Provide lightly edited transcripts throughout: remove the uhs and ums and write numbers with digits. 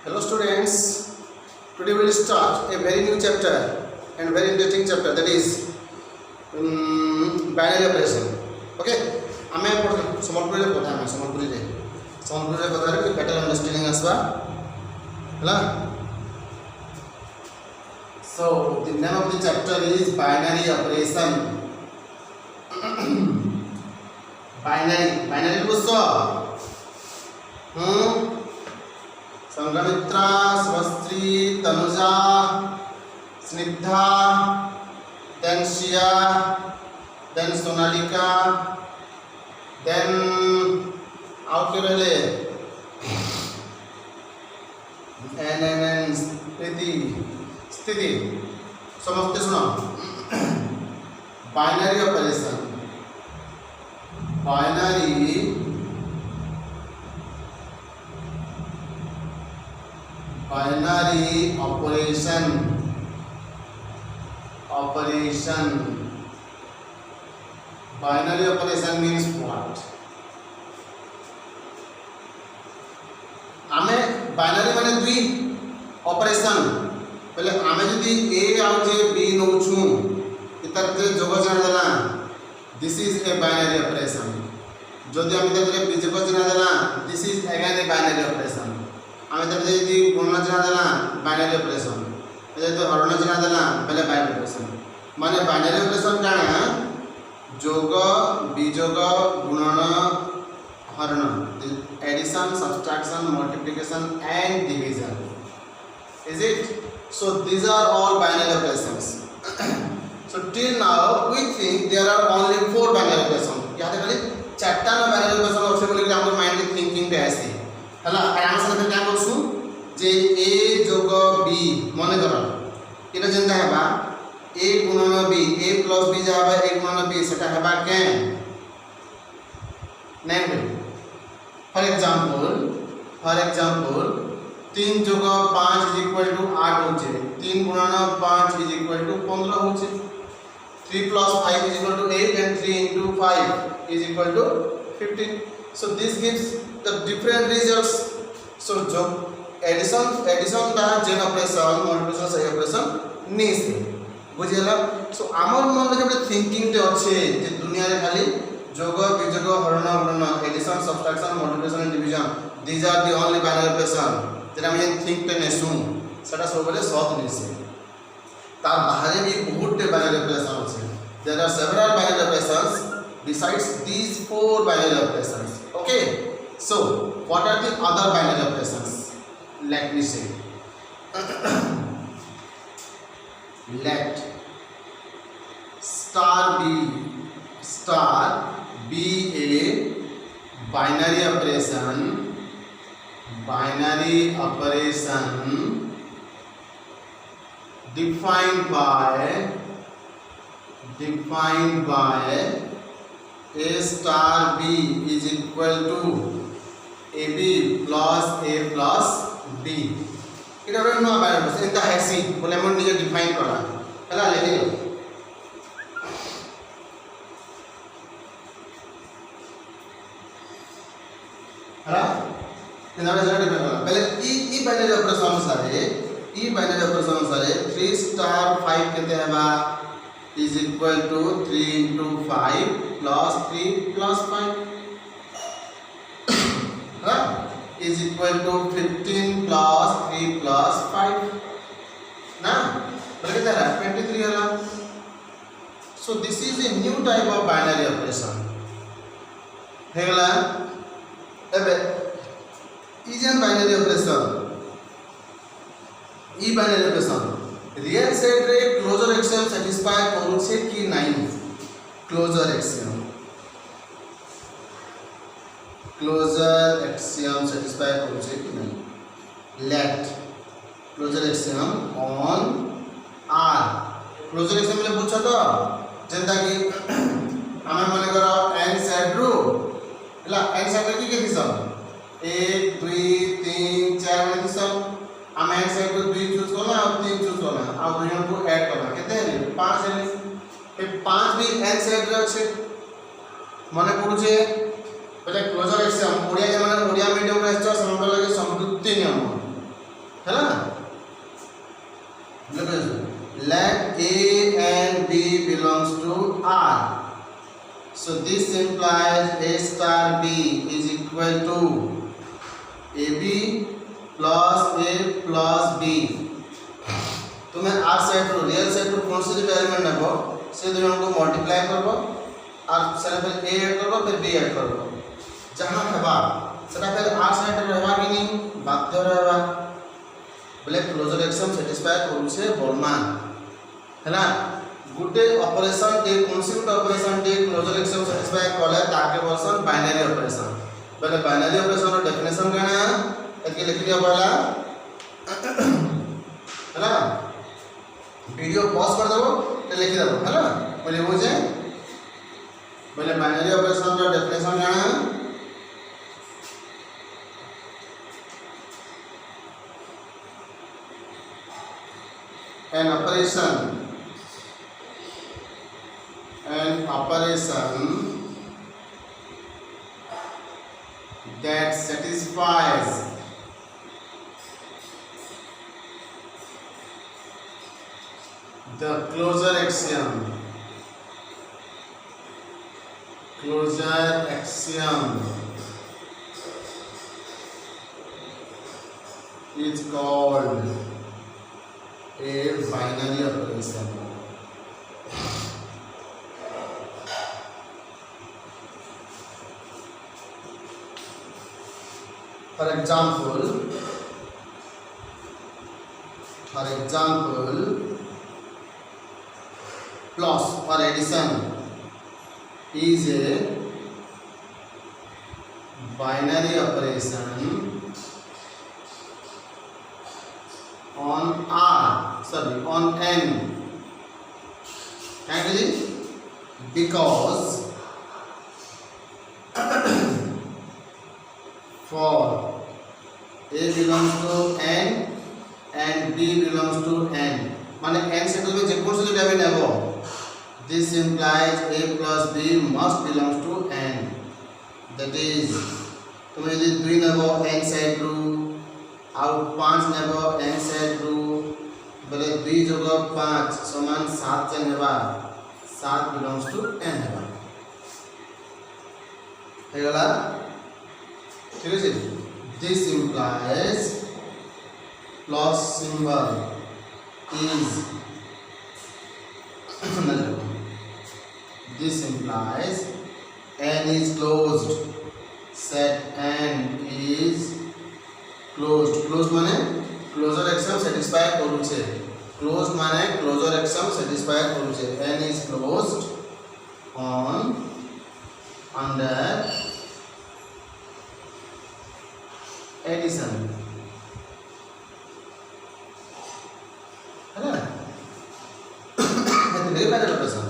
Hello students, today we will start a very new chapter and very interesting chapter, that is binary operation. Okay, आमे समलपुरी रे कथा समलपुरी रे कथा रे better understanding आसबा हला. So the name of the chapter is binary operation. binary बुझছো Sanghamitra, स्वस्त्री, Tanuja, Snigdha, then Shia, then Sonalika, then out के रहले स्थिति समझते सुनो. Binary operation binary operation means what? आमे बाइनरी माने दुई ऑपरेशन पहले आमे जदी a आउ जे b नउछु इतर जे जोग जान देला this is a binary operation. जदी आमे तरे बीजक जान देला this is again a binary operation. आमे तरे जदी गुणन जान देला बाइनरी ऑपरेशन जदी हरण जान देला पहले बाइनरी ऑपरेशन. माने बाइनरी ऑपरेशन काना जोग बीजोग गुणन हरण, addition, subtraction, multiplication and division. Is it? So these are all binary operations. So till now we think there are only 4 binary operations. याद खाली चारटा ना binary operation अच्छे बोले कि हमको माइंड में थिंकिंग पे ऐसे हला आराम से क्या बोलूं जे a जोग b माने करो इना जनता है बा a गुणन b a plus b जा बा a गुणन b सेटा है बा के नेम. फॉर एग्जांपल 3 जोग 5 इज इक्वल टू 8 होचे, 3 गुणन 5 इज इक्वल टू 15 होचे, 3 plus 5 is equal to 8 and 3 into 5 is equal to 15. So this gives the different results. So जो एडिशन दा जेन ऑपरेशन मल्टीप्लिकेशन सही ऑपरेशन नहीं से बुझियला. सो हमर मन में जब थिंकिंग ते अच्छे जे दुनिया रे खाली जोग विजोग हरण गुणन addition subtraction multiplication and division these are the only binary operation जेना हम थिंक ते नेसु सेटा सब बेले सत निसे. तार बाहर भी बहुत बाइनरी ऑपरेशन আছে. There are several binary operations besides these 4 binary operations. Okay, so what are the other binary operations? Let me say let star be a binary operation defined by a star b is equal to ab plus a plus b. এটা আমরা no বাইরে বসে এটা হেসি বলে আমরা নিজে define করা হলা লিখে দিও. হলা এটা আমরা যেটা ডিফাইন করা पहले ई बाइनरी ऑपरेशन अनुसार 3 star 5 केते हेबा is equal to 3 into 5 plus 3 plus 5 is equal to 15 plus 3 plus 5 ना बराबर है 23 होला. So this is a new type of binary operation हेगला. एबे इजन बाइनरी ऑपरेशन ई बाइनरी ऑपरेशन रियल सेट रे क्लोजर एक्सियम सैटिस्फाई करूछे कि नहीं. क्लोजर एक्सियम सैटिस्फाई करूछे कि नहीं. Let closure axiom on R. Closure axiom ले पूछो तो जेंता कि हमें माने करो n सेट रो हला n सेट की के दिसम 1 2 3 4 माने दिसम आमे n सेट को 2 चूज करना और 3 चूज करना और दोनों को ऐड करना केते है 5 है. ए 5 भी n सेट रे আছে माने पडुचे पहले क्लोजर एक्सियम ओडिया जे माने ओडिया मीडियम रे आछो समग्र लगे संयुक्ति नियम है ना। Let A and B belongs to R. So this implies A star B is equal to AB plus A plus B. तुम्हें आर साइड रू रियल साइड रू कौन से जो एलिमेंट नेबो से दोनों को मल्टीप्लाई करबो और सेना फिर ए ऐड करबो फिर बी ऐड करबो जहां हेबा सेटा फिर आर साइड रे रहबा कि नहीं बाध्य रहबा बोले क्लोजर एक्सियम सैटिस्फाई करू से बोलमा हैना गुटे ऑपरेशन टे कॉन्सेप्ट ऑपरेशन टे क्लोजर एक्सियम सैटिस्फाई कले ताके वर्सन बाइनरी ऑपरेशन बोले बाइनरी ऑपरेशन रो डेफिनेशन काना एके लिख दिया पहला हैना वीडियो पॉज कर दबो तो लिख दबो हैना बोले बुझे बोले बाइनरी ऑपरेशन रो डेफिनेशन काना an operation that satisfies the closure axiom is called a binary operation. For example, plus or addition is a binary operation on n. Kindly, because for A belongs to n and B belongs to n माने n से तो जे कौन सा जो data नेबो this implies A plus B must belongs to n, that is तुम यदि 2 नेबो n साइड रू और 5 नेबो n साइड रू बोले 2 जगह 5 समान 7 जे नेबा 7 belongs to n नेबा हे गला ठीक है। This implies plus symbol is this implies n is closed, set n is closed माने closure axiom satisfy करू छे, closed माने closure axiom satisfy करू छे, n is closed on under addition है ना मेरे पहले ऑपरेशन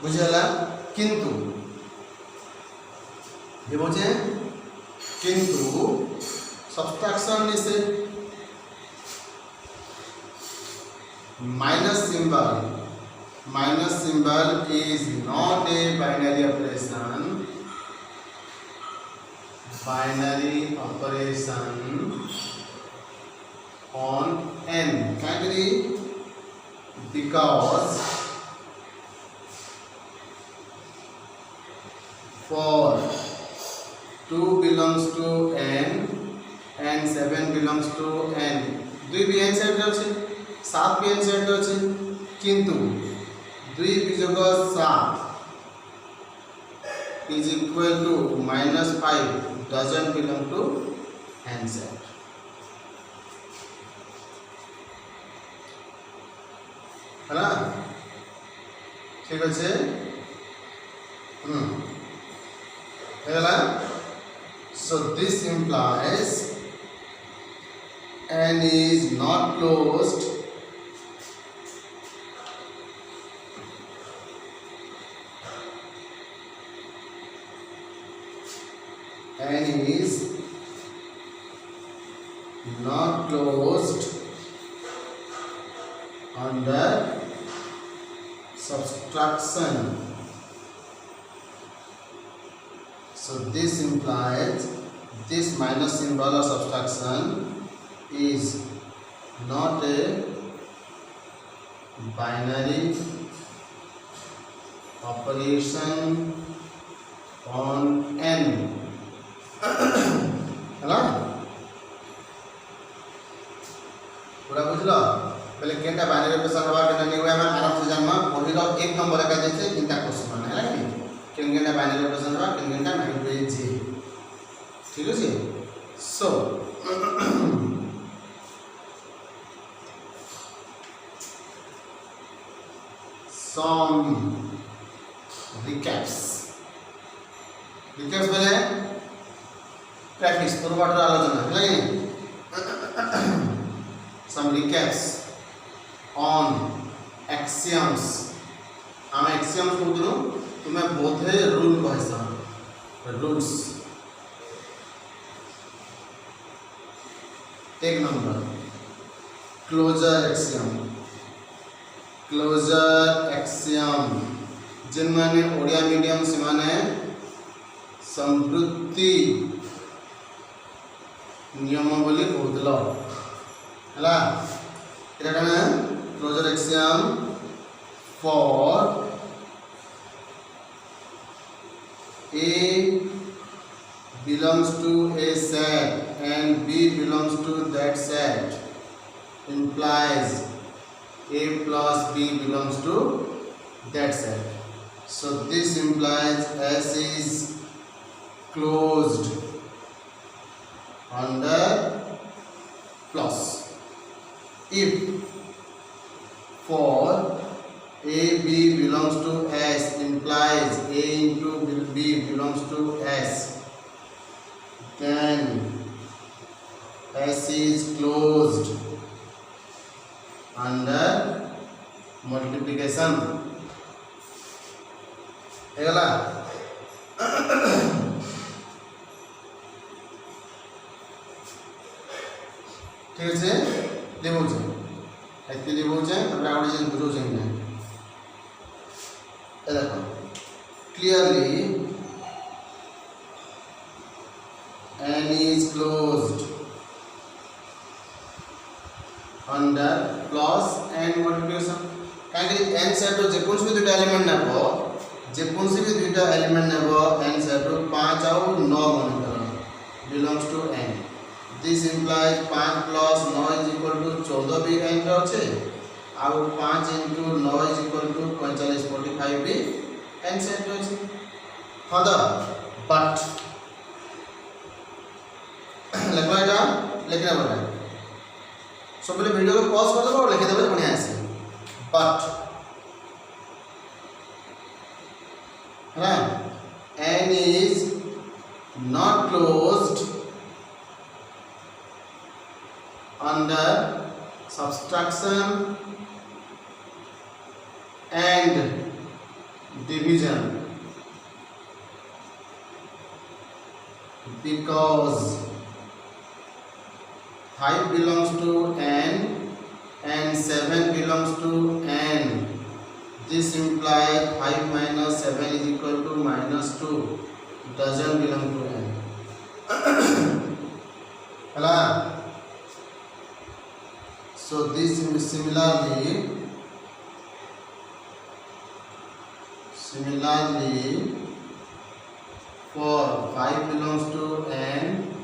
बुझला किंतु ये बुझे किंतु सब्सट्रैक्शन से minus symbol is not a binary operation on n kindly because for 2 belongs to n and 7 belongs to n 2 भी n साइड আছে 7 भी n साइड আছে किंतु 2 বিয়োগ 7 is equal to -5 doesn't belong to n set है ना ठीक আছে हेला so this implies n is not closed n is not closed under subtraction. So this implies this minus symbol of subtraction is not a binary operation on n ହେଲା पूरा बुझलो पहले केनटा binary operation हवा केनटा नहीं हुआ हम आराम से जानमा पहिलो एक नंबर का जैसे चिंता क्वेश्चन है ହେଲା कि केनटा बाइनरी ऑपरेशन हवा केनटा नहीं हुए जी ठीक है सो some recaps बोले प्रैक्टिस पूर्वाटर आलोचना है कि some recaps on axioms हम axioms बोलते तुम्हें बोधे रूल कहसा रूल्स एक नंबर क्लोजर एक्सियम जिन माने ओडिया मीडियम से माने संवृत्ति नियम बोली कहूतलो हला एटा कना closure axiom for A belongs to a set and B belongs to that set implies A plus B belongs to that set. So this implies S is closed under plus. If for A B belongs to S implies A into B belongs to S, then S is closed under multiplication एगला ठीक है लिखो छे एते लिखो छे हमरा आवडे जे बुझो छे ने ए देखो clearly n is closed under plus n multiplication काहे n सेट जे कोन से दुटा एलिमेंट नेबो जे कोन से भी दुटा एलिमेंट नेबो n सेट 5 और 9 मन करो belongs to n this implies 5 plus 9 is equal to 14 भी n रो छे और 5 into 9 is equal to 45 45 भी n सेट रो छे फर्दर बट लिखवा एटा लिखना पड़े सब पहले वीडियो को पॉज कर दो और लिख देबे बढ़िया से but n is not closed under subtraction and division because 5 belongs to n and 7 belongs to n. This implies 5 minus 7 is equal to minus 2. It doesn't belong to n. Hello? So this similarly for 5 belongs to n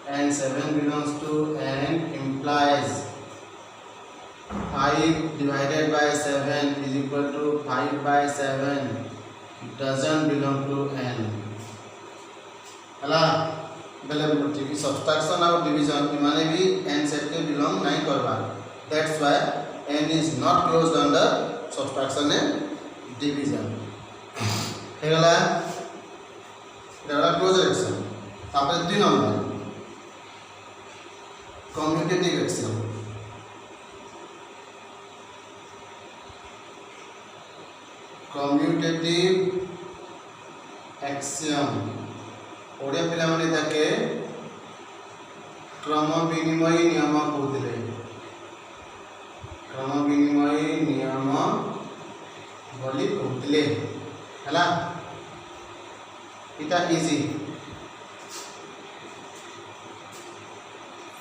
and 7 belongs to n implies 5 divided by 7 is equal to 5 by 7. It doesn't belong to n. हला बेले ठीक subtraction और division माने भी n set के belong नहीं करवा that's why n is not closed under subtraction and division हेगला क्लोजर एक्शन तापर 2 number commutative axiom commutative axiom Odia पिला माने ताके क्रम विनिमय नियम कहते क्रम विनिमय नियम बोली कहते हला इटा easy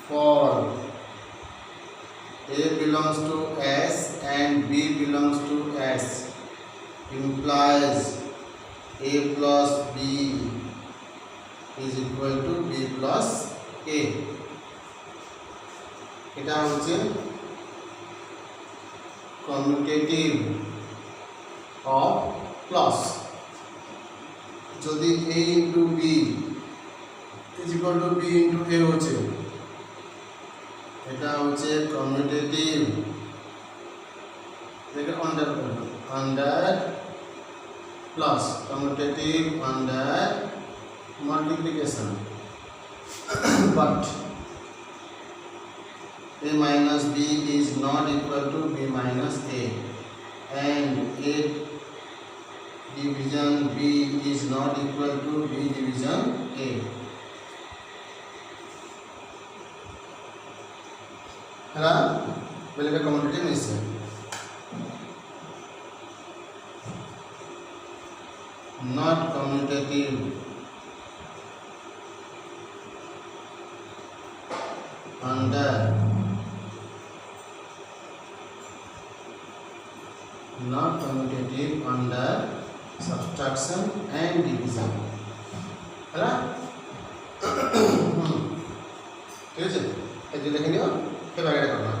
for a belongs to S and B belongs to S implies A plus B is equal to B plus A. এটা হচ্ছে কমিউটেটিভ অফ ক্লজ। যদি A into B is equal to B into A হচ্ছে, এটা হচ্ছে commutative under plus commutative under multiplication, but A minus B is not equal to B minus A and A division B is not equal to B division A. है बोले का community नहीं से not commutative under not commutative under subtraction and division है ना। ठीक है, ये देखेंगे फिर आगे करना।